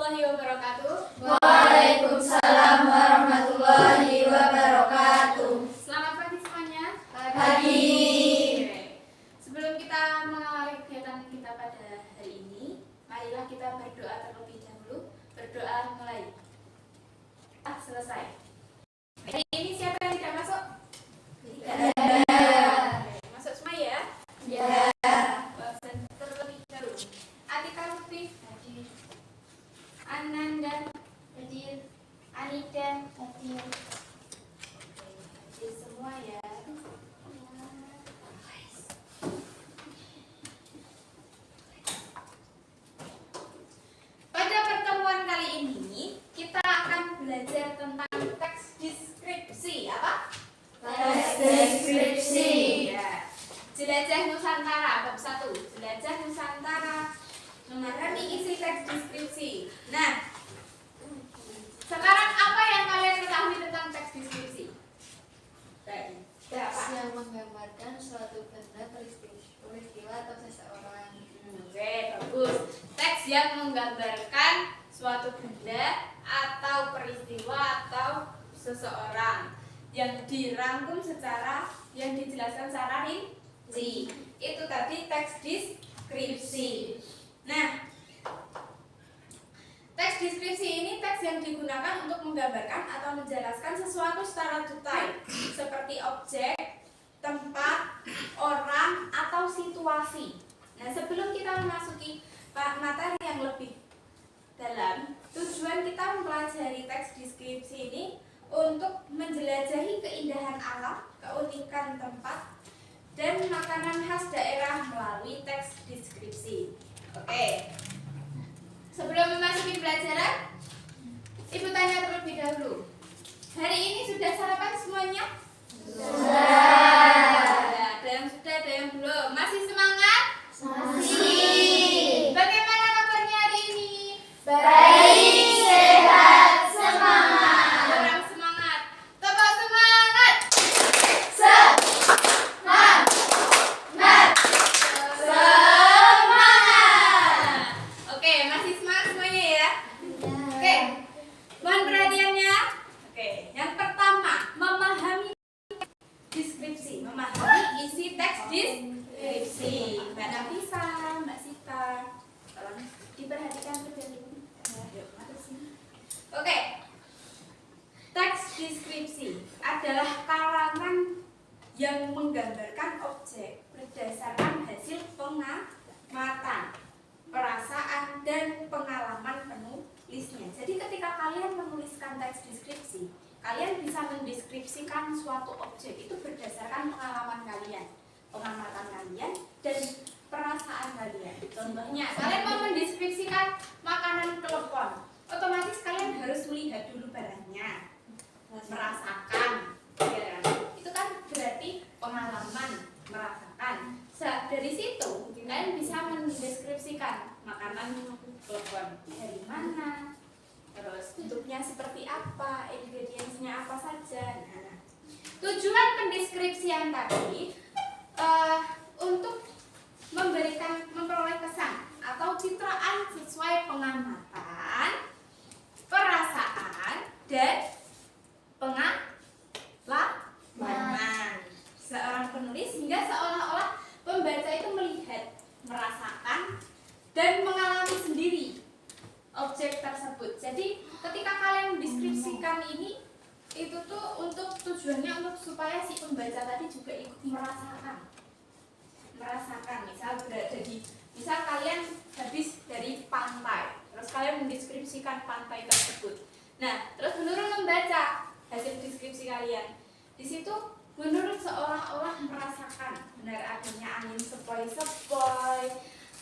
warahmatullahi wabarakatuh. Waalaikumsalam warahmatullahi wabarakatuh. Selamat pagi semuanya. Pagi. Sebelum kita mengawali kegiatan kita pada hari ini, marilah kita berdoa terlebih dahulu. Berdoa mulai. Selesai. Hari ini siapa yang tidak masuk? Tidak ada. Masuk semua ya? Ya. Terlebih dahulu. Atika Lutfi, hadir. Ananda, hadir. Anida, hadir. Hadir semua ya. Pada pertemuan kali ini kita akan belajar tentang teks deskripsi. Apa? Teks deskripsi. Ya. Jelajah Nusantara bab 1. Jelajah Nusantara. Memahami isi teks deskripsi. Nah, sekarang apa yang kalian ketahui tentang teks deskripsi? Baik. Teks yang menggambarkan suatu benda, peristiwa atau seseorang. Oke, bagus. Teks yang menggambarkan suatu benda atau peristiwa atau seseorang yang dirangkum secara yang dijelaskan secara rinci. Itu tadi teks deskripsi. Nah, teks deskripsi ini teks yang digunakan untuk menggambarkan atau menjelaskan sesuatu secara detail, seperti objek, tempat, orang, atau situasi. Nah, sebelum kita memasuki materi yang lebih dalam, tujuan kita mempelajari teks deskripsi ini untuk menjelajahi keindahan alam, keunikan tempat, dan makanan khas daerah melalui teks deskripsi. Oke. Sebelum memasuki pelajaran, Ibu tanya terlebih dahulu. Hari ini sudah sarapan semuanya? Sudah. Ada yang sudah, ada yang belum. Masih semangat? Masih. Bagaimana kabarnya hari ini? Baik, sehat, semangat. Kurang semangat. Tepuk semangat. Semangat. Semangat. Oke, masih semangat semuanya ya? Oke. Mohon perhatiannya. Oke, yang pertama, memahami deskripsi, memahami isi teks deskripsi. Mbak Nafisa, Mbak Sita, tolong diperhatikan betul. Yuk, masuk sini. Oke. Teks deskripsi adalah karangan yang menggambarkan objek berdasarkan hasil pengamatan, perasaan, dan pengalaman penulisnya. Jadi ketika kalian menuliskan teks deskripsi, kalian bisa mendeskripsikan suatu objek itu berdasarkan pengalaman kalian, pengamatan kalian, dan perasaan kalian. Contohnya, kalian mau mendeskripsikan makanan klepon, otomatis kalian harus melihat dulu barangnya, merasakan, ya. Itu kan berarti pengalaman, merasakan. Dari situ kalian bisa mendeskripsikan makanan klepon dari mana, terus bentuknya seperti apa, ingredientsnya apa saja. Nah, tujuan pendeskripsian tadi untuk memperoleh kesan atau citraan sesuai pengamatan, perasaan, dan pengalaman seorang penulis, hingga seolah-olah pembaca itu melihat, merasakan, dan mengalami sendiri objek tersebut. Jadi ketika kalian mendeskripsikan ini, itu tuh untuk tujuannya untuk supaya si pembaca tadi juga ikut merasakan. Misal kalian habis dari pantai, terus kalian mendeskripsikan pantai tersebut. Nah, terus menurut membaca hasil deskripsi kalian, di situ menurut seolah-olah merasakan benar adanya angin sepoi-sepoi,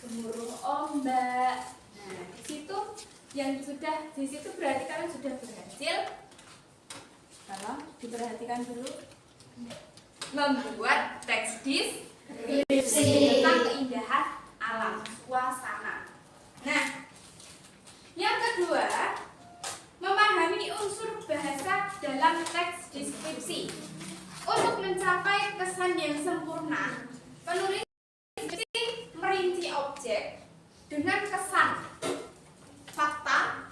gemuruh ombak. Nah, di situ berarti kalian sudah berhasil. Tolong diperhatikan dulu. Membuat teks deskripsi tentang keindahan alam, suasana. Nah, yang kedua, memahami unsur bahasa dalam teks deskripsi. Untuk mencapai kesan yang sempurna, penulis merinci objek dengan kesan, fakta,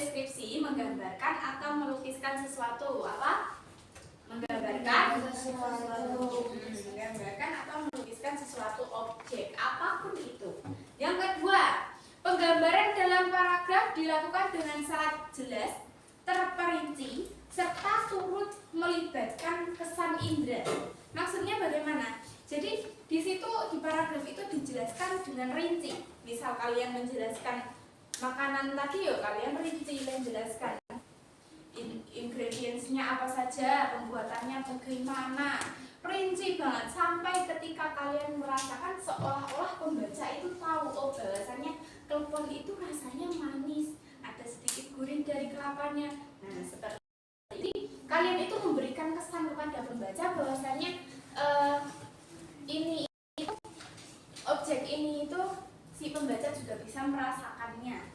deskripsi menggambarkan atau melukiskan sesuatu. Apa? Menggambarkan menggambarkan atau melukiskan sesuatu objek apapun itu. Yang kedua, penggambaran dalam paragraf dilakukan dengan sangat jelas, terperinci, serta turut melibatkan kesan indera. Maksudnya bagaimana? Jadi di situ di paragraf itu dijelaskan dengan rinci. Misal kalian menjelaskan makanan tadi, yuk kalian rinci menjelaskan ingredientsnya apa saja, pembuatannya bagaimana, rinci banget sampai ketika kalian merasakan seolah-olah pembaca itu tahu oh bahwasannya klepon itu rasanya manis, ada sedikit gurih dari kelapanya. Nah seperti ini kalian itu memberikan kesan kepada pembaca bahwasannya ini itu objek ini itu si pembaca juga bisa merasakannya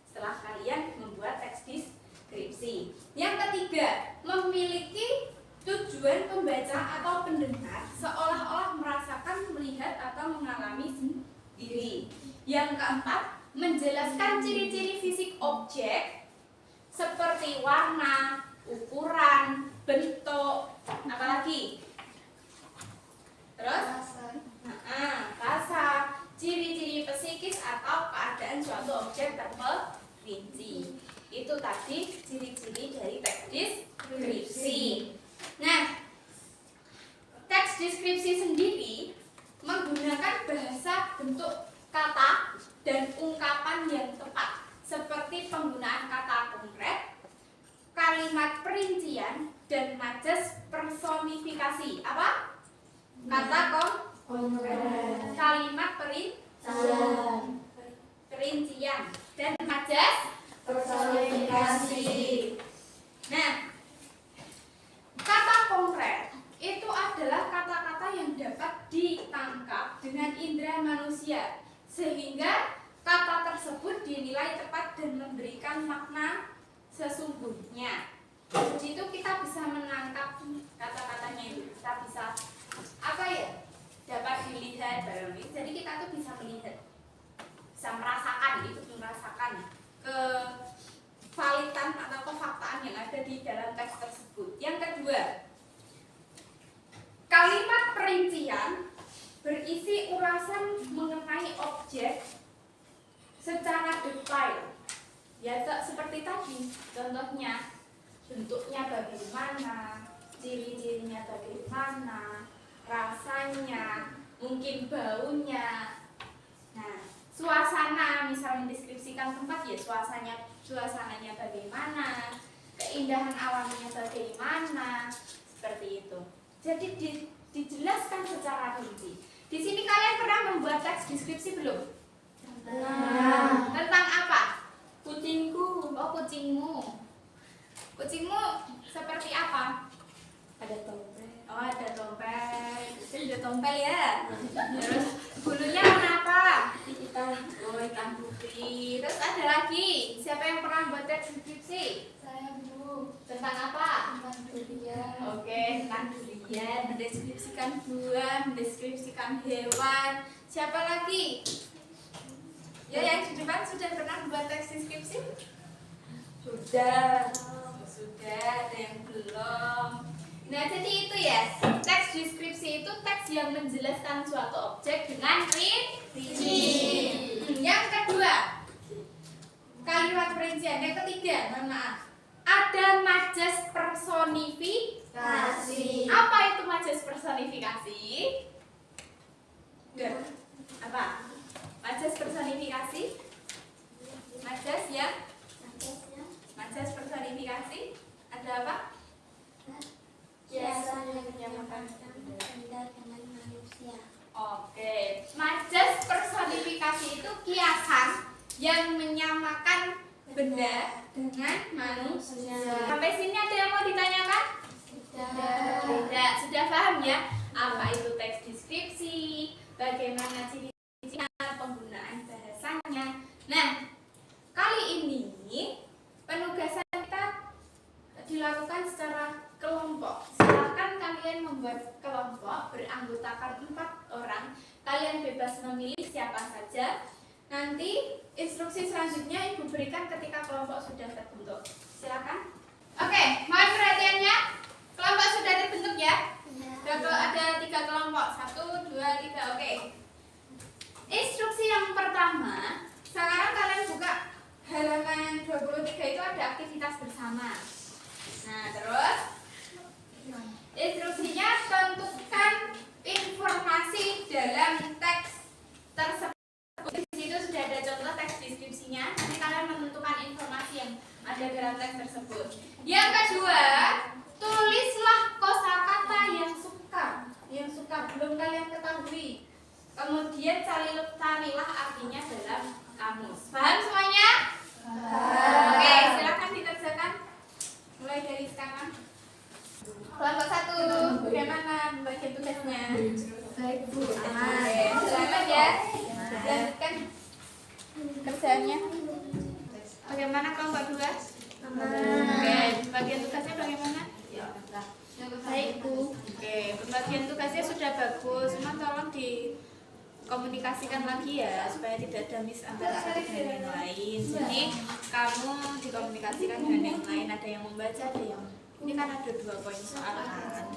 setelah kalian membuat teks deskripsi. Yang ketiga, memiliki tujuan pembaca atau pendengar seolah-olah merasakan, melihat atau mengalami sendiri. Yang keempat, menjelaskan ciri-ciri fisik objek seperti warna, ukuran, bentuk, apalagi? Terus? Rasa, ciri-ciri psikis atau keadaan suatu objek terperinci. Itu tadi ciri-ciri dari teks deskripsi. Nah, teks deskripsi sendiri menggunakan bahasa, bentuk kata dan ungkapan yang tepat, seperti penggunaan kata konkret, kalimat perincian, dan majas personifikasi. Apa? Kata konkret, kalimat perincian, dan majas personifikasi. Nah, kata konkret itu adalah kata-kata yang dapat ditangkap dengan indera manusia, sehingga kata tersebut dinilai tepat dan memberikan makna sesungguhnya. Jadi itu kita bisa menangkap kata-katanya itu, kita bisa apa ya? Dapat dilihat barang ini. Jadi kita tuh bisa melihat, bisa merasakan, ikut merasakan kevalitan atau kefaktaan yang ada di dalam teks tersebut. Yang kedua, kalimat perincian berisi ulasan mengenai objek secara detail. Ya seperti tadi, contohnya bentuknya bagaimana, ciri-cirinya bagaimana, rasanya, mungkin baunya. Nah, suasana, misalnya mendeskripsikan tempat ya suasananya bagaimana, keindahan alamnya bagaimana, seperti itu. Jadi dijelaskan secara rinci. Di sini kalian pernah membuat teks deskripsi belum? Pernah. Tentang apa? Kucingku. Oh, kucingmu. Kucingmu seperti apa? Ada tompel. Oh, ada tompel. Ada tompel ya. Terus bulunya warna apa? Hitam. Oh, hitam putih. Terus ada lagi. Siapa yang pernah buat teks deskripsi? Saya Bu. Tentang apa? Tentang durian. Oke, tentang durian, mendeskripsikan buah, mendeskripsikan hewan. Siapa lagi? Ya, yang di depan sudah pernah buat teks deskripsi? Sudah. Sudah, ada yang belum. Nah, jadi itu ya, teks deskripsi itu teks yang menjelaskan suatu objek dengan rinci. Yang kedua, kalimat perincian. Yang ketiga, mohon maaf, ada majas personifikasi. Apa itu majas personifikasi? Apa? Majas personifikasi? Majas ya? Majas personifikasi? Ada apa? Biasa yang menyamakan benda dengan manusia. Oke, majas personifikasi itu kiasan yang menyamakan benda dengan manusia. Sampai sini ada yang mau ditanyakan? Tidak. Sudah paham ya? Apa itu teks deskripsi? Bagaimana ciri-cirinya, penggunaan bahasanya? Nah, kali ini penugasan kita dilakukan secara kelompok. Silakan kalian membuat kelompok beranggotakan 4 orang. Kalian bebas memilih siapa saja. Nanti instruksi selanjutnya Ibu berikan ketika kelompok sudah terbentuk. Silakan. Oke, mohon perhatiannya. Kelompok sudah terbentuk ya. Ada 3 kelompok. 1, 2, 3. Oke. Instruksi yang pertama, sekarang kalian buka halaman 23 itu ada aktivitas bersama. Nah, terus instruksinya tentukan informasi dalam teks tersebut. Di situ sudah ada contoh teks deskripsinya. Nanti kalian menentukan informasi yang ada dalam teks tersebut. Yang kedua, tulislah kosakata yang sukar belum kalian ketahui. Kemudian carilah artinya dalam kamus. Paham semuanya? Oke, silakan dikerjakan. Mulai dari sekarang. Kelompok 1, bagaimana bagian tugasnya? Baik Bu. Oke, selamat ya. Lanjutkan kerjaannya. Bagaimana kelompok 2? Oke, bagian tugasnya bagaimana? Baik Bu. Oke, pembagian tugasnya sudah bagus. Cuma tolong dikomunikasikan lagi ya supaya tidak ada miss antara satu dengan yang lain. Jadi kamu dikomunikasikan dengan yang lain. Ada yang membaca, ada yang ini kan ada 2 poin soal kan.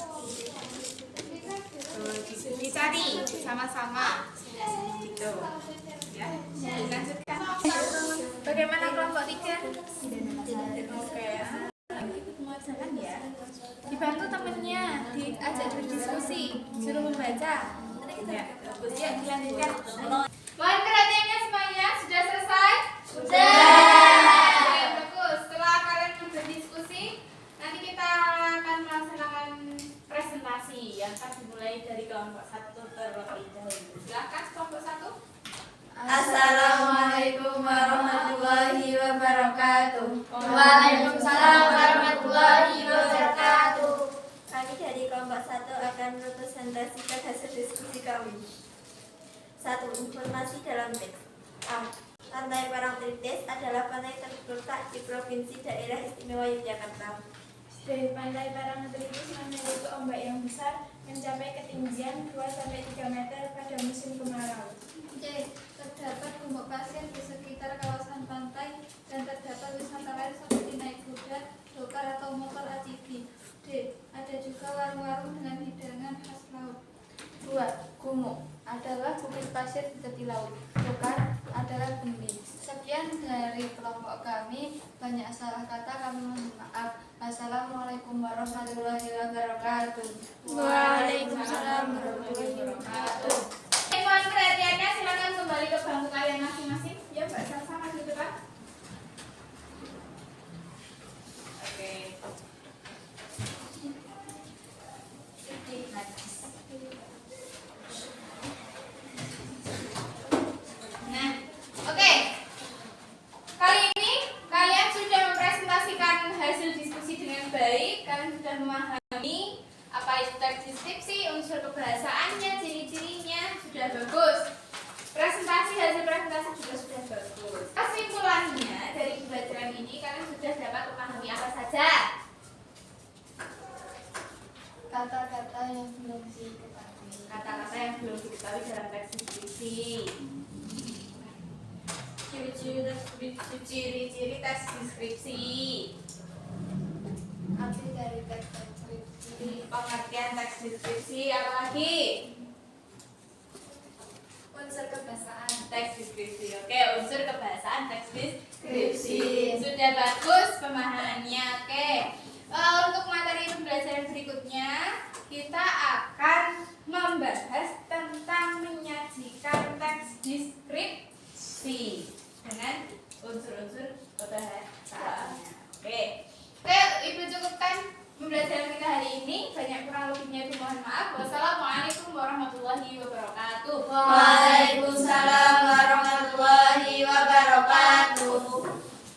Dicari sama-sama gitu. Ya, dilanjutkan. Bagaimana kelompok 3? Oke. Jangan ya. Dibantu temennya, diajak berdiskusi, suruh membaca. Ya, bagus ya, dilanjutkan. Mohon perhatiannya semuanya, sudah selesai? Sudah. Oke, bagus. Setelah kalian berdiskusi, nanti kita akan melaksanakan presentasi yang akan dimulai dari kelompok 1 terlebih dahulu. Silakan kelompok 1. Assalamualaikum warahmatullahi wabarakatuh. Waalaikumsalam warahmatullahi wabarakatuh. Kami dari kelompok 1 akan mempresentasikan hasil diskusi kami. 1. Informasi dalam teks. A. Pantai Parangtritis adalah pantai terletak di Provinsi Daerah Istimewa Yogyakarta. Dari Pantai Parangtritis memiliki ombak yang besar mencapai ketinggian 2-3 meter pada musim kemarau. C. Terdapat gumuk pasir di sekitar kawasan pantai dan terdapat wisata lain seperti naik kuda, dokar atau motor ATV. D. Ada juga warung-warung dengan hidangan khas laut. 2. Gumuk adalah bukit pasir di tepi laut. Dokar adalah benih. Sekian dari kelompok kami. Banyak salah kata kami mohon maaf. Assalamualaikum warahmatullahi wabarakatuh. Waalaikumsalam warahmatullahi wabarakatuh. Mohon perhatiannya, silakan kembali ke bangku kalian masing-masing. Ya, Mbak Salsa maju depan. Oke. Nah, oke. Kali ini kalian sudah mempresentasikan hasil diskusi dengan baik. Kalian sudah memahami apa itu teks deskripsi, unsur kebahasaannya, ciri-cirinya sudah bagus. Hasil presentasi juga sudah bagus. Kesimpulannya dari pembelajaran ini kalian sudah dapat memahami apa saja? Kata-kata yang belum diketahui. Kata-kata yang belum diketahui dalam teks deskripsi. Ciri-ciri teks deskripsi. Arti dari teks deskripsi. Pengertian teks deskripsi, apa lagi? Unsur kebahasaan. Teks deskripsi. Oke, unsur kebahasaan teks deskripsi. Sudah bagus pemahamannya. Oke. Untuk materi pembelajaran berikutnya, kita akan membahas tentang menyajikan teks deskripsi dengan unsur-unsur kebahasaannya. Oke. Oke, Ibu cukupkan pembelajaran kita hari ini. Banyak kurang lebihnya itu mohon maaf. Wassalamualaikum warahmatullahi wabarakatuh.